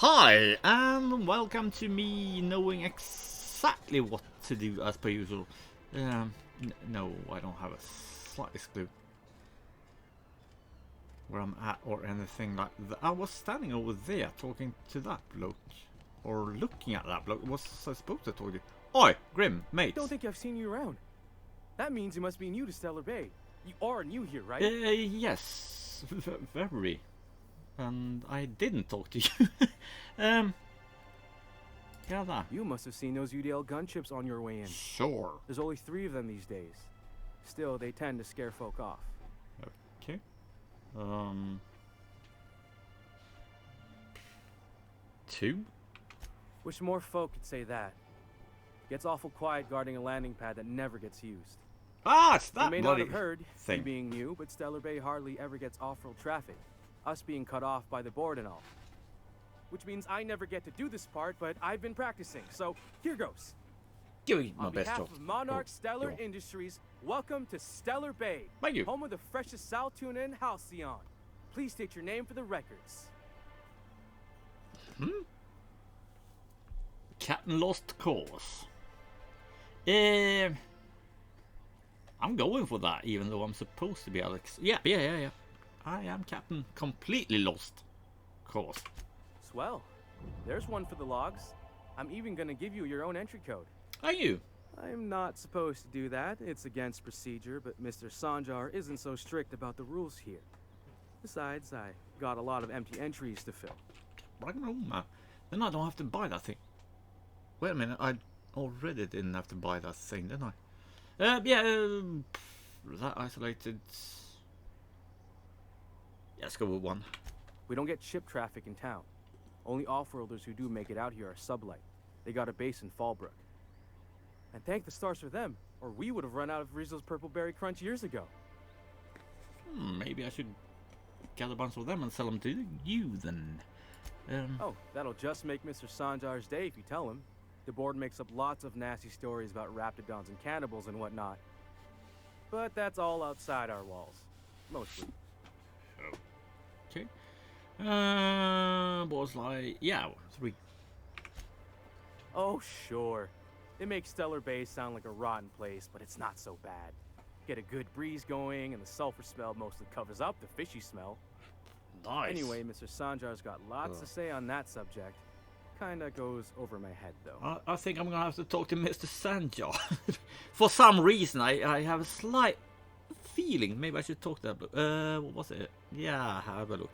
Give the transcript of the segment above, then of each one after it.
Hi, and welcome to me knowing exactly what to do as per usual. No, I don't have a slightest clue where I'm at or anything like that. I was standing over there talking to that bloke, or looking at that bloke. Was I supposed to talk to? Oi, Grim, mate. Don't think I've seen you around. That means you must be new to Stellar Bay. You are new here, right? Yes, very. And I didn't talk to you. Yeah, that. You must have seen those UDL gunships on your way in. Sure. There's only 3 of them these days. Still, they tend to scare folk off. Okay. 2? Wish more folk could say that. Gets awful quiet guarding a landing pad that never gets used. Ah, it's that You may not bloody have heard, thing. you being new, but Stellar Bay hardly ever gets off-road traffic. Us being cut off by the board and all. Which means I never get to do this part, but I've been practicing, so here goes. Give me my On best behalf shot. of Monarch Stellar go on. Industries, welcome to Stellar Bay. Thank you. Home of the freshest sal tuna in Halcyon. Please state your name for the records. Captain Lost Cause. I'm going for that, even though I'm supposed to be Alex. Yeah. I am Captain Completely Lost Cause. Swell. There's one for the logs. I'm even gonna give you your own entry code. Are you? I'm not supposed to do that. It's against procedure, but Mr. Sanjar isn't so strict about the rules here. Besides, I got a lot of empty entries to fill. I don't know, man. Then I don't have to buy that thing. Wait a minute, I already didn't have to buy that thing, didn't I? That isolated. Yeah, let's go with 1. We don't get ship traffic in town. Only off-worlders who do make it out here are sublight. They got a base in Fallbrook. And thank the stars for them, or we would have run out of Rizzo's Purple Berry Crunch years ago. Maybe I should get a bunch of them and sell them to you then. Oh, that'll just make Mr. Sanjar's day if you tell him. The board makes up lots of nasty stories about raptidons and cannibals and whatnot. But that's all outside our walls. Mostly. Okay. Was like, yeah, 3. Oh, sure. It makes Stellar Bay sound like a rotten place, but it's not so bad. Get a good breeze going, and the sulfur smell mostly covers up the fishy smell. Nice. Anyway, Mr. Sanjar's got lots to say on that subject. Kinda goes over my head, though. I think I'm gonna have to talk to Mr. Sanjar. For some reason, I have a slight feeling maybe I should talk to that bloke. What was it? Yeah, have a look.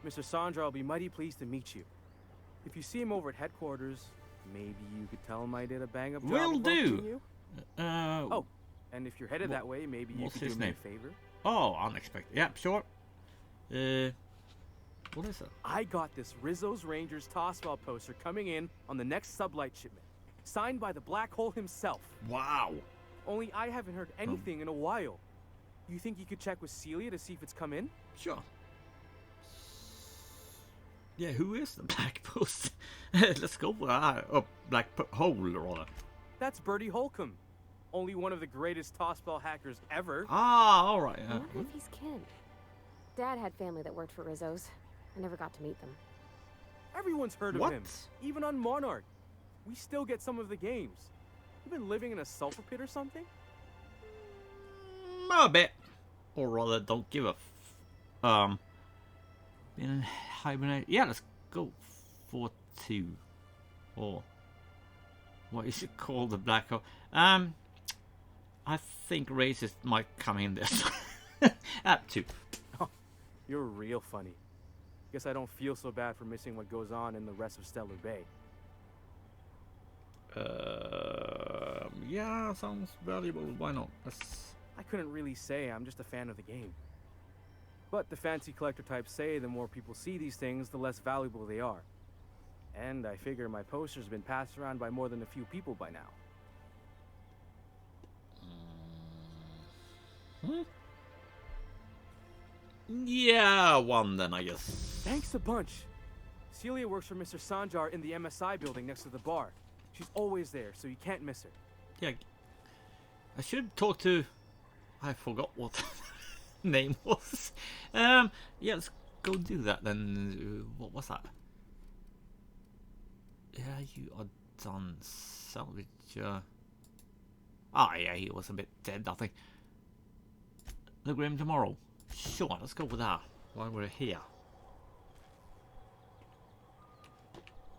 Mr. Sanjar will be mighty pleased to meet you. If you see him over at headquarters, maybe you could tell him I did a bang-up job Will of do. welcoming you? Oh, And if you're headed that way, maybe you what's could his do me name? a favor. Oh, unexpected. Yeah, sure. What is it? I got this Rizzo's Rangers Tossball poster coming in on the next sublight shipment. Signed by the Black Hole himself. Wow. Only I haven't heard anything in a while. You think you could check with Celia to see if it's come in? Sure. Yeah, who is the Black Post? Let's go for that. Oh, Hole, rather. That's Bertie Holcomb. Only one of the greatest Tossball hackers ever. Ah, alright. I wonder if he's kin. Dad had family that worked for Rizzo's. I never got to meet them. Everyone's heard of What? him. Even on Monarch. We still get some of the games. You been living in a sulfur pit or something? A bit. Or rather, don't give a been hibernate. Yeah, let's go for 2. Or what is it called? The black hole. I think racist might come in this. At 2. You're real funny. Guess I don't feel so bad for missing what goes on in the rest of Stellar Bay. Yeah, sounds valuable. Why not? I couldn't really say. I'm just a fan of the game. But the fancy collector types say the more people see these things, the less valuable they are. And I figure my poster's been passed around by more than a few people by now. Yeah, 1 then, I guess. Thanks a bunch. Celia works for Mr. Sanjar in the MSI building next to the bar. She's always there, so you can't miss her. Yeah, I should talk to. I forgot what name was. Yeah, let's go do that then. What was that? Yeah, you are done. Salvage. Ah, yeah, he was a bit dead, I think. The Grim tomorrow. Sure, let's go with that while we're here.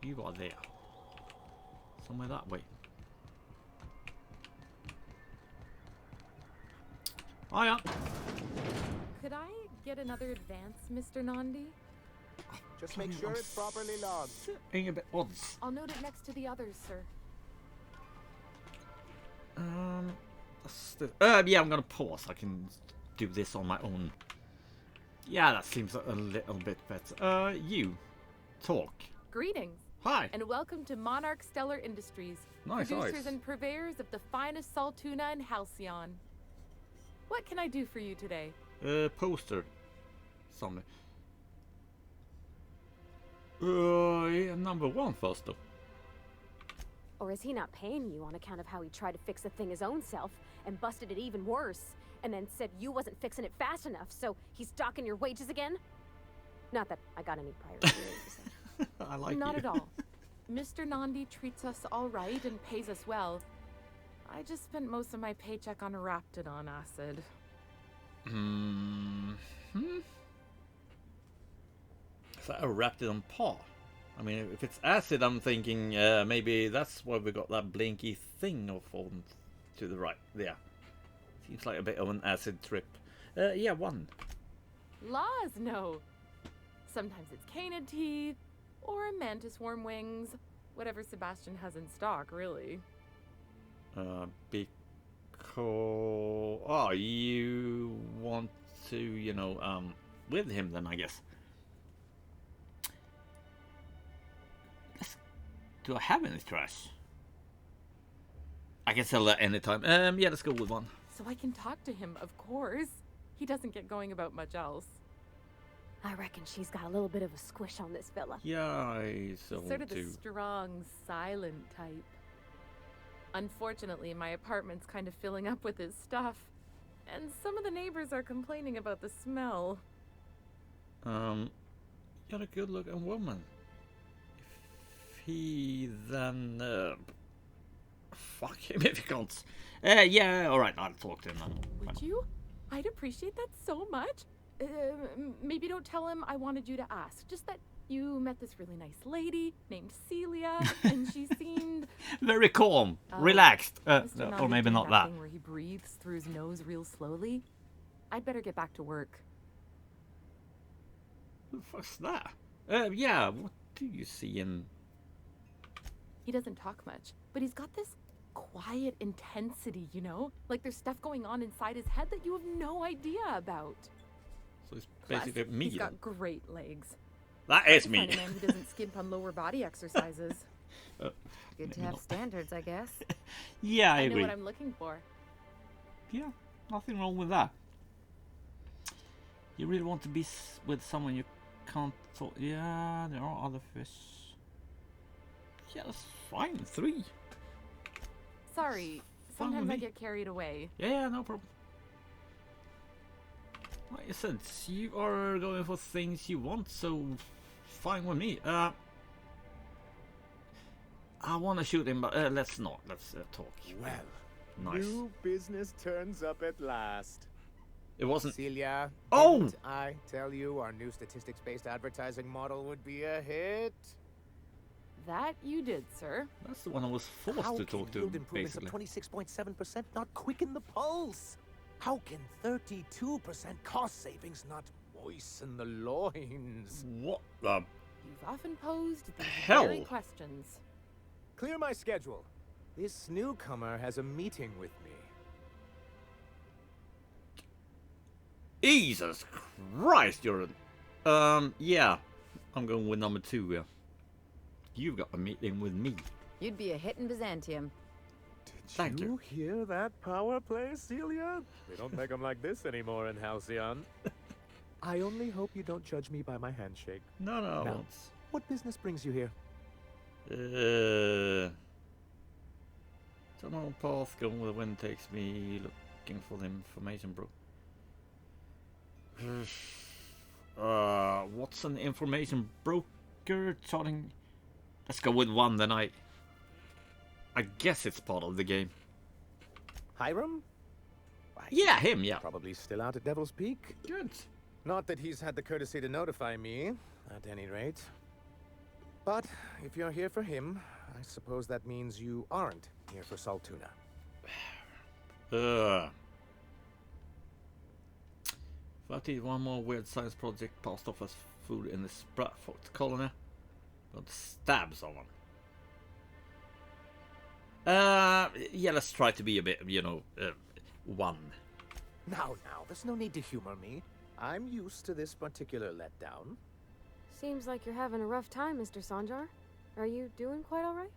You are there. Somewhere that way. Oh yeah. Could I get another advance, Mr. Nandi? Just make sure it's properly logged. Ain't a bit odds. I'll note it next to the others, sir. Yeah, I'm gonna pause. I can do this on my own. Yeah, that seems a little bit better. You talk. Greetings, Hi. and welcome to Monarch Stellar Industries, Nice producers eyes. and purveyors of the finest salt tuna in Halcyon. What can I do for you today? Poster. Somewhere. Yeah, number one first though. Or is he not paying you on account of how he tried to fix the thing his own self and busted it even worse, and then said you wasn't fixing it fast enough, so he's docking your wages again? Not that I got any prior experience. I like Not you. at all. Mr. Nandi treats us all right and pays us well. I just spent most of my paycheck on Raptidon acid. Is that a Raptidon paw? I mean, if it's acid, I'm thinking maybe that's why we got that blinky thing off on to the right. Yeah. Seems like a bit of an acid trip. Yeah, one. Laws, no. Sometimes it's canid teeth, or a mantis worm wings. Whatever Sebastian has in stock, really. Because... Oh, you want to, you know, with him then, I guess. Do I have any trash? I can sell that anytime. Yeah, let's go with one. So I can talk to him, of course. He doesn't get going about much else. I reckon she's got a little bit of a squish on this fella. Yeah, I so Sort of the too. strong, silent type. Unfortunately, my apartment's kind of filling up with his stuff. And some of the neighbors are complaining about the smell. You're a good-looking woman. If he then fuck him if he can't. Yeah, all right, I'll talk to him then. Would you? I'd appreciate that so much. Maybe don't tell him I wanted you to ask. Just that you met this really nice lady named Celia, and she seemed Very calm, relaxed, Mr. or Nandi maybe did not that. thing where he breathes through his nose real slowly. I'd better get back to work. Who the fuck's that? Yeah, what do you see in? He doesn't talk much, but he's got this quiet intensity, you know? Like there's stuff going on inside his head that you have no idea about. So it's Plus, basically me. he's then. got great legs. That is The me. kind of man who doesn't skimp on lower body exercises. Good to have standards, I guess. Yeah, I I know agree. what I'm looking for. Yeah, nothing wrong with that. You really want to be with someone you can't talk. Yeah, there are other fish. Yeah, that's fine. 3. Sorry, Fine with sometimes I me. get carried away. Yeah, no problem. Like I said, you are going for things you want, so fine with me. I want to shoot him, but let's not. Let's talk. Well, Nice. new business turns up at last. It wasn't. Celia, Oh! didn't I tell you our new statistics-based advertising model would be a hit? That you did, sir. That's the one I was forced How to can talk to, yield improvements basically. of 26.7% not quicken the pulse? How can 32% cost savings not moisten the loins? What the? You've often posed these Hell. very questions. Clear my schedule. This newcomer has a meeting with me. Jesus Christ, you're an... yeah. I'm going with number 2, yeah. You've got a meeting with me. You'd be a hit in Byzantium. Thank Did you. you hear that power play, Celia? They don't make them like this anymore in Halcyon. I only hope you don't judge me by my handshake. No, I No. won't. What business brings you here? Tunnel path, going where the wind takes me, looking for the information, bro. What's an information broker? Charting Let's go with 1 then. I guess it's part of the game. Hiram? Why, Yeah, him, yeah. probably still out at Devil's Peak. Good. Not that he's had the courtesy to notify me, at any rate. But if you're here for him, I suppose that means you aren't here for Saltuna. But one more weird science project passed off as food in the Spratford colony. Got stab someone. Yeah, let's try to be a bit, 1. Now, there's no need to humor me. I'm used to this particular letdown. Seems like you're having a rough time, Mr. Sanjar. Are you doing quite all right?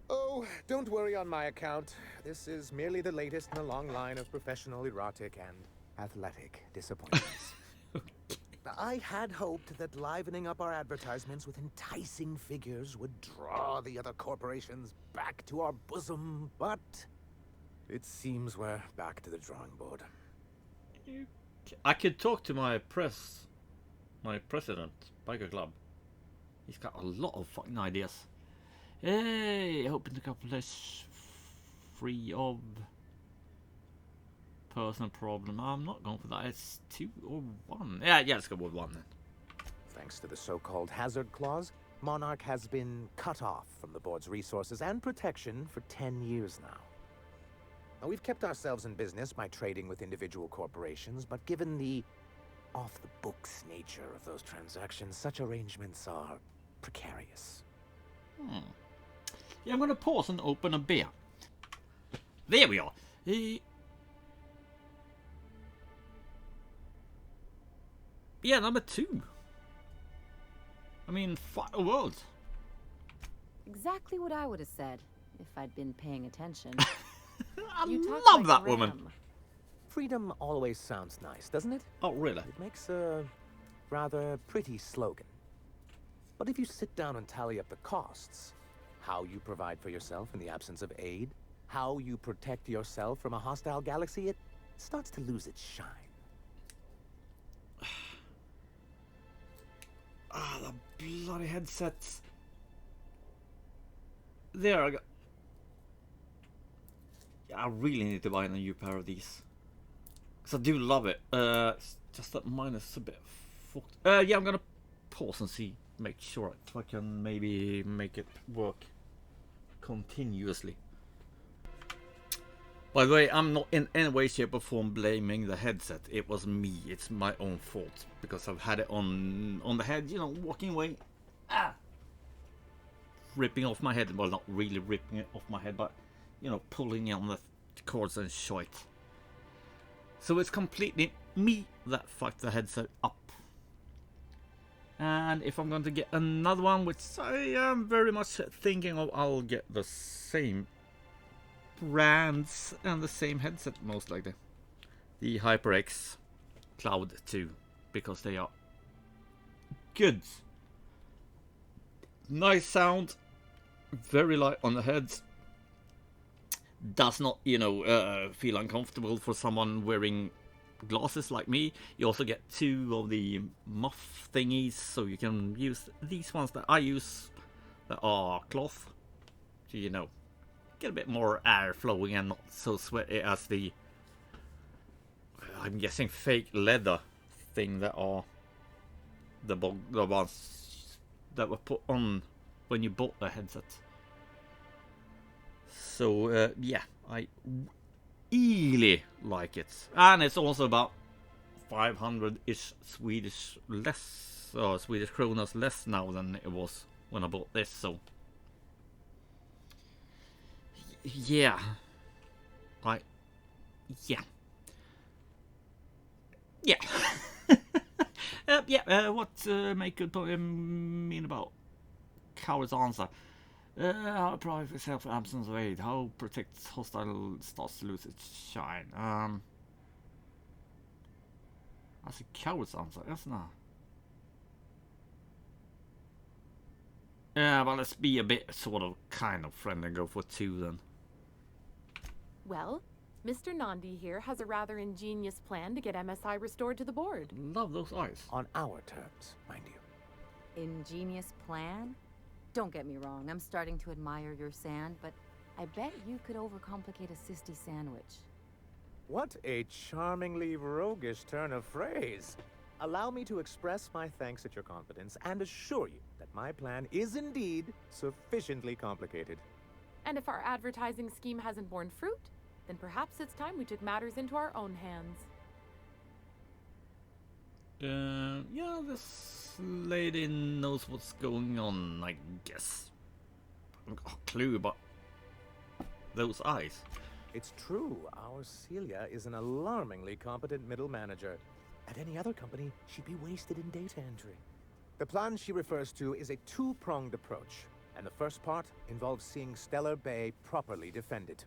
Oh, don't worry on my account. This is merely the latest in a long line of professional erotic and athletic disappointments. I had hoped that livening up our advertisements with enticing figures would draw the other corporations back to our bosom, but it seems we're back to the drawing board. I could talk to my president, Biker Club. He's got a lot of fucking ideas. Hey, open the couple less free of personal problem. I'm not going for that. It's 2 or 1. Yeah, let's go with 1 then. Thanks to the so-called hazard clause, Monarch has been cut off from the board's resources and protection for 10 years now. Now, we've kept ourselves in business by trading with individual corporations, but given the off-the-books nature of those transactions, such arrangements are precarious. Yeah, I'm gonna pause and open a beer. There we are. Yeah, number 2. I mean, fight the world. Exactly what I would have said if I'd been paying attention. I You talk love like that Graham. woman. Freedom always sounds nice, doesn't it? Oh, really? It makes a rather pretty slogan. But if you sit down and tally up the costs, how you provide for yourself in the absence of aid, how you protect yourself from a hostile galaxy, it starts to lose its shine. The bloody headsets. There, I got. Yeah, I really need to buy a new pair of these. Because I do love it. It's just that mine is a bit fucked. Yeah, I'm gonna pause and see. Make sure if I can maybe make it work continuously. By the way, I'm not in any way, shape or form blaming the headset. It was me. It's my own fault. Because I've had it on the head, walking away. Ripping off my head. Well, not really ripping it off my head, but, pulling on the cords and shit. So it's completely me that fucked the headset up. And if I'm going to get another one, which I am very much thinking of, I'll get the same brands and the same headset, most likely. The HyperX Cloud 2, because they are good. Nice sound, very light on the heads. Does not, feel uncomfortable for someone wearing glasses like me. You also get 2 of the muff thingies, so you can use these ones that I use that are cloth. So, get a bit more air flowing and not so sweaty as the, I'm guessing, fake leather thing that are the ones that were put on when you bought the headset. So yeah, I really like it, and it's also about 500-ish Swedish kronas less now than it was when I bought this. So yeah, what make good mean about coward's answer? How pride for yourself in absence of aid? How protect hostile starts to lose its shine? That's a coward's answer, isn't it? Yeah, but let's be a bit sort of kind of friendly and go for 2 then. Well, Mr. Nandi here has a rather ingenious plan to get MSI restored to the board. Love those eyes. On our terms, mind you. Ingenious plan? Don't get me wrong, I'm starting to admire your sand, but I bet you could overcomplicate a sisty sandwich. What a charmingly roguish turn of phrase. Allow me to express my thanks at your confidence and assure you that my plan is indeed sufficiently complicated. And if our advertising scheme hasn't borne fruit, then perhaps it's time we took matters into our own hands. Yeah, this lady knows what's going on, I guess. I haven't got a clue, but those eyes. It's true, our Celia is an alarmingly competent middle manager. At any other company, she'd be wasted in data entry. The plan she refers to is a two-pronged approach, and the first part involves seeing Stellar Bay properly defended.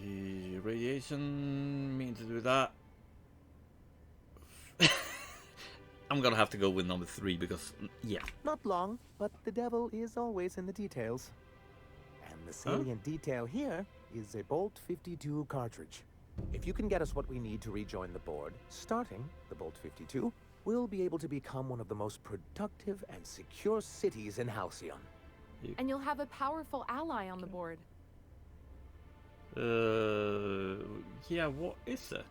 Radiation mean to do that. I'm gonna have to go with number 3 because, yeah. Not long, but the devil is always in the details. And the salient detail here is a Bolt 52 cartridge. If you can get us what we need to rejoin the board, starting the Bolt 52, we'll be able to become one of the most productive and secure cities in Halcyon. And you'll have a powerful ally on the board. Yeah, what is it?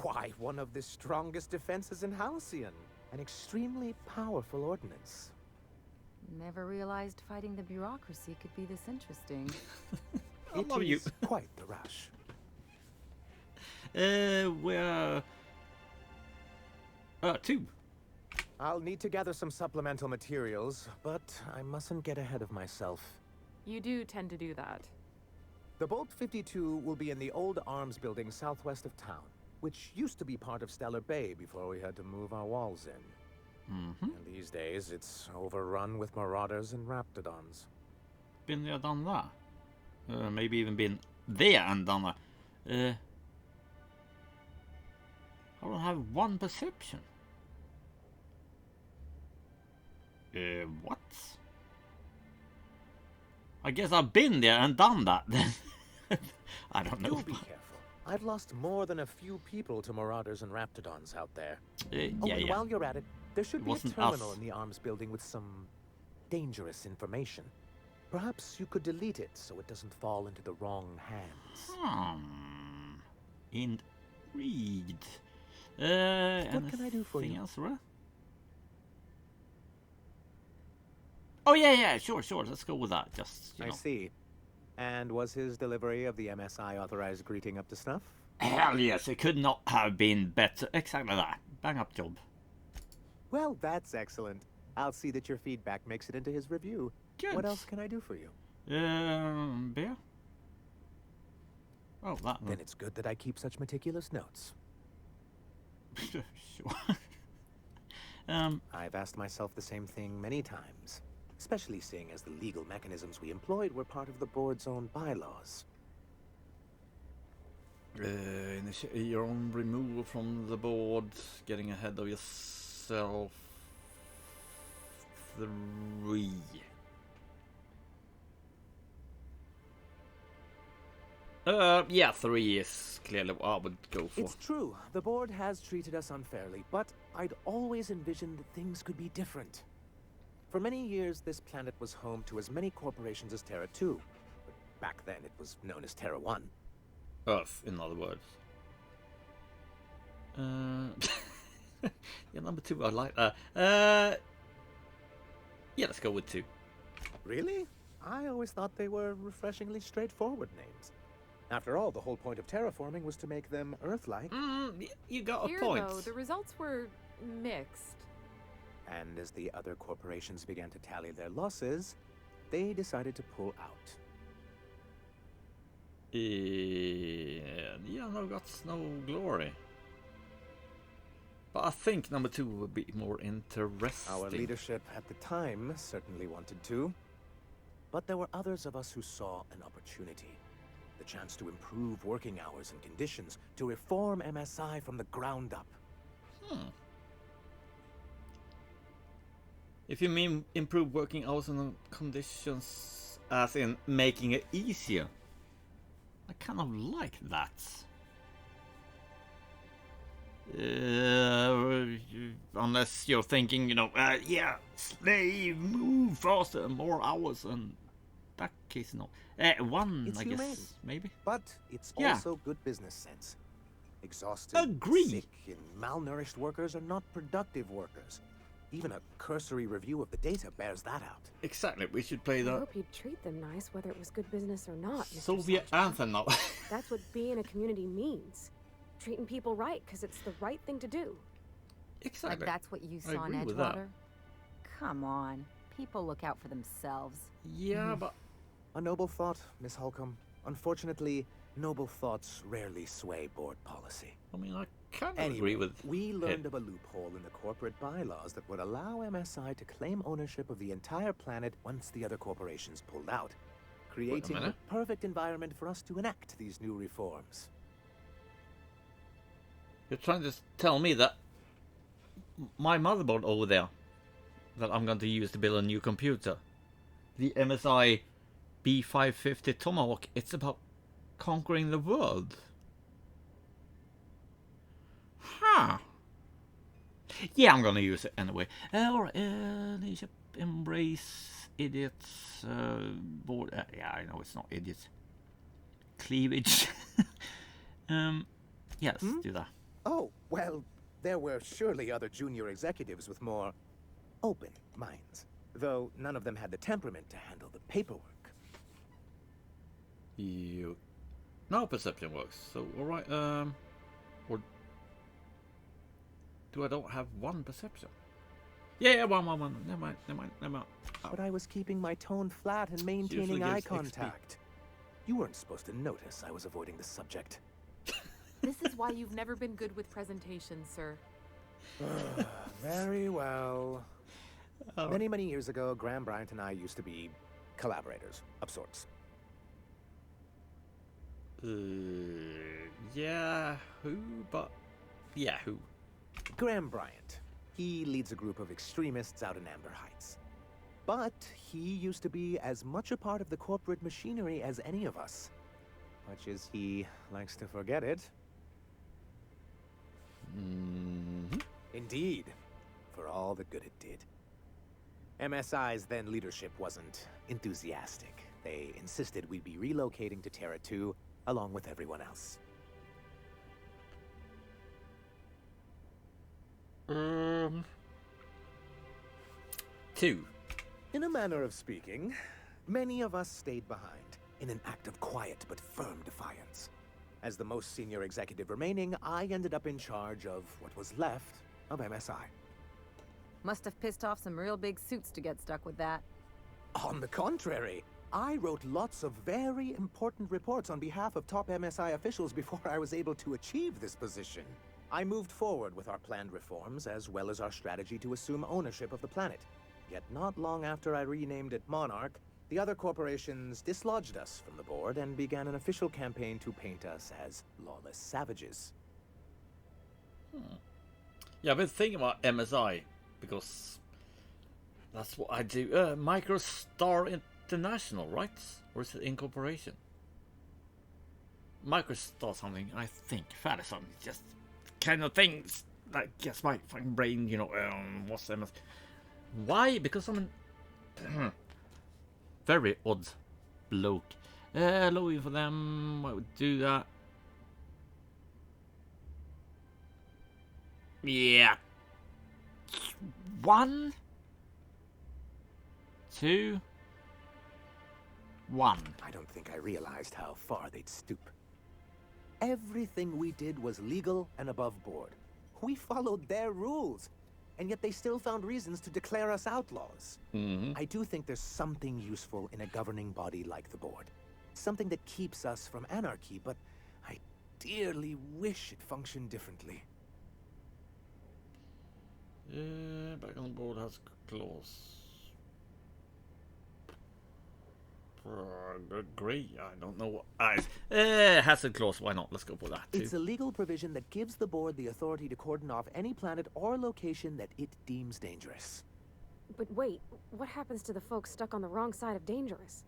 Why, one of the strongest defenses in Halcyon. An extremely powerful ordnance. Never realized fighting the bureaucracy could be this interesting. I love you. It's quite the rush. We're... 2. I'll need to gather some supplemental materials, but I mustn't get ahead of myself. You do tend to do that. The Bolt 52 will be in the old arms building southwest of town, which used to be part of Stellar Bay before we had to move our walls in. And these days, it's overrun with marauders and raptidons. Been there, done that. Maybe even been there and done that. I don't have one perception. What? I guess I've been there and done that then. I don't know. Do be careful. I've lost more than a few people to marauders and raptidons out there. Yeah, and while you're at it, there should be a Wasn't terminal us. in the arms building with some dangerous information. Perhaps you could delete it so it doesn't fall into the wrong hands. Intrigued. What can I do for anything you? else, right? Oh yeah, sure. Let's go with that. Just you I know. see. And was his delivery of the MSI authorized greeting up to snuff? Hell yes, it could not have been better. Exactly that. Bang up job. Well, that's excellent. I'll see that your feedback makes it into his review. Good. What else can I do for you? Beer? Oh, that one. Then it's good that I keep such meticulous notes. Sure. I've asked myself the same thing many times, especially seeing as the legal mechanisms we employed were part of the board's own bylaws. Your own removal from the board, getting ahead of yourself. 3. Yeah, 3 is clearly what I would go for. It's true, the board has treated us unfairly, but I'd always envisioned things could be different. For many years, this planet was home to as many corporations as Terra 2. But back then, it was known as Terra 1. Earth, in other words. Yeah, number 2, I like that. Yeah, let's go with 2. Really? I always thought they were refreshingly straightforward names. After all, the whole point of terraforming was to make them Earth-like. You got a Here, point. though, the results were mixed. And as the other corporations began to tally their losses, they decided to pull out. Yeah, no guts, no glory. But I think number 2 would be more interesting. Our leadership at the time certainly wanted to. But there were others of us who saw an opportunity. The chance to improve working hours and conditions, to reform MSI from the ground up. If you mean improve working hours and conditions as in making it easier, I kind of like that. Unless you're thinking, yeah, slave, move faster, more hours, and that case, no. One, It's I humane. guess, maybe. But it's Yeah. also good business sense. Exhausted, Agree. sick, and malnourished workers are not productive workers. Even a cursory review of the data bears that out. Exactly, we should play I the hope you'd treat them nice, whether it was good business or not, Mr. Soviet Sergeant. anthem now. That's what being a community means. Treating people right, because it's the right thing to do. Exactly. Like that's what you I saw in agree with that. Edgewater? Come on. People look out for themselves. Yeah, but A noble thought, Miss Holcomb. Unfortunately, noble thoughts rarely sway board policy. I mean, I kind of Anyway, agree with we learned it. of a loophole in the corporate bylaws that would allow MSI to claim ownership of the entire planet once the other corporations pulled out, creating the minute. perfect environment for us to enact these new reforms. You're trying to tell me that my motherboard over there, that I'm going to use to build a new computer, the MSI B550 Tomahawk, it's about conquering the world. Huh. Yeah, I'm gonna use it anyway. Alright, embrace idiots. Board. Yeah, I know it's not idiots. Cleavage. Yeah, let's do that. Oh, well, there were surely other junior executives with more open minds, though none of them had the temperament to handle the paperwork. You. Now perception works. So, alright, or do I don't have one perception? Yeah, one. Never mind. Oh. But I was keeping my tone flat and maintaining usually eye gives XP. contact. You weren't supposed to notice I was avoiding the subject. This is why you've never been good with presentations, sir. Very well. Oh. Many years ago, Graham Bryant and I used to be collaborators of sorts. Yeah, who? But yeah, who? Graham Bryant. He leads a group of extremists out in Amber Heights. But he used to be as much a part of the corporate machinery as any of us. Much as he likes to forget it. Indeed, for all the good it did. MSI's then leadership wasn't enthusiastic. They insisted we'd be relocating to Terra 2 along with everyone else. Two. In a manner of speaking, many of us stayed behind in an act of quiet but firm defiance. As the most senior executive remaining, I ended up in charge of what was left of MSI. Must have pissed off some real big suits to get stuck with that. On the contrary, I wrote lots of very important reports on behalf of top MSI officials before I was able to achieve this position. I moved forward with our planned reforms as well as our strategy to assume ownership of the planet. Yet not long after I renamed it Monarch, the other corporations dislodged us from the board and began an official campaign to paint us as lawless savages. Yeah, I've been thinking about MSI because that's what I do. Microstar International, right? Or is it incorporation? Microstar something, I think. Fair something. Just kind of things that gets my fucking brain, what's MS? Why? Because I'm an very odd bloke. Lobbying for them. I would do that. Yeah. 1, 2, 1. I don't think I realized how far they'd stoop. Everything we did was legal and above board. We followed their rules, and yet they still found reasons to declare us outlaws. I do think there's something useful in a governing body like the board. Something that keeps us from anarchy, but I dearly wish it functioned differently. Back on the board has clause. Agree. I don't know what. Has a clause. Why not? Let's go for that too. It's a legal provision that gives the board the authority to cordon off any planet or location that it deems dangerous. But wait, what happens to the folks stuck on the wrong side of dangerous?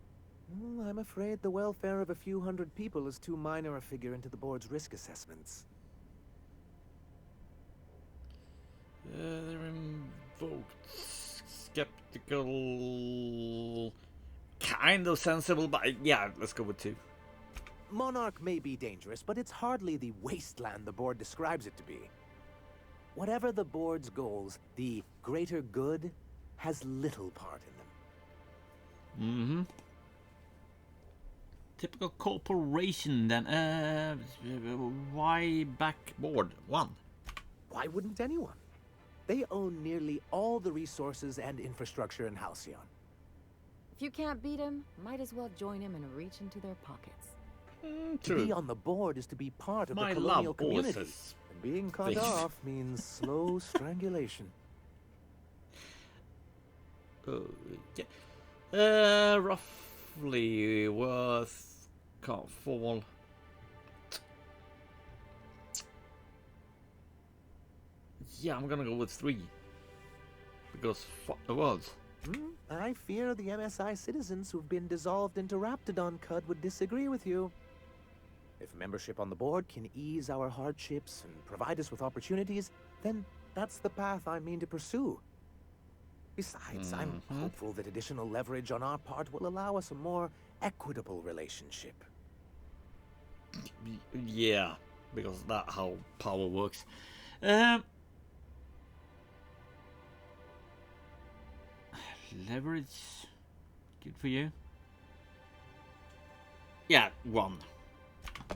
I'm afraid the welfare of a few hundred people is too minor a figure into the board's risk assessments. They're invoked. Skeptical. Kind of sensible, but yeah, let's go with 2. Monarch may be dangerous, but it's hardly the wasteland the board describes it to be. Whatever the board's goals, the greater good has little part in them. Mm-hmm. Typical corporation then. Why backboard? 1. Why wouldn't anyone? They own nearly all the resources and infrastructure in Halcyon. If you can't beat him, might as well join him and reach into their pockets. To be on the board is to be part of My the colonial love always community. says And being cut things. off means slow strangulation. Yeah. Roughly worth. Can't fall. Yeah, I'm gonna go with 3. Because fuck the world. I fear the MSI citizens who've been dissolved into Raptidon Cud would disagree with you. If membership on the board can ease our hardships and provide us with opportunities, then that's the path I mean to pursue. Besides, I'm hopeful that additional leverage on our part will allow us a more equitable relationship. Yeah, because that's how power works. Leverage, good for you. Yeah, 1.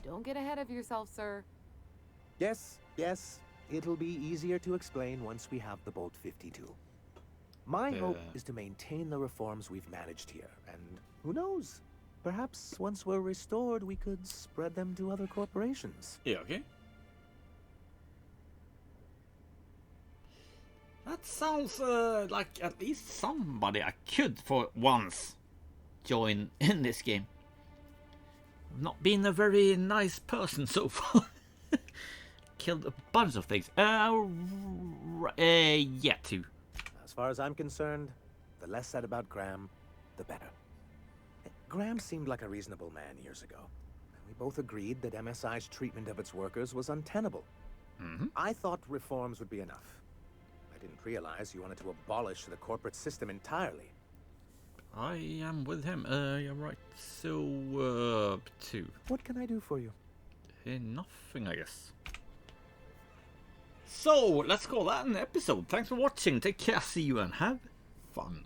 Don't get ahead of yourself, sir. Yes, it'll be easier to explain once we have the Bolt 52. My hope is to maintain the reforms we've managed here, and who knows? Perhaps once we're restored, we could spread them to other corporations. Yeah, okay. That sounds like at least somebody I could for once join in this game. I've not been a very nice person so far. Killed a bunch of things. Yeah, 2. As far as I'm concerned, the less said about Graham, the better. Graham seemed like a reasonable man years ago. We both agreed that MSI's treatment of its workers was untenable. I thought reforms would be enough. I didn't realize you wanted to abolish the corporate system entirely. I am with him. You're right. So, 2. What can I do for you? Nothing, I guess. So, let's call that an episode. Thanks for watching. Take care, see you, and have fun.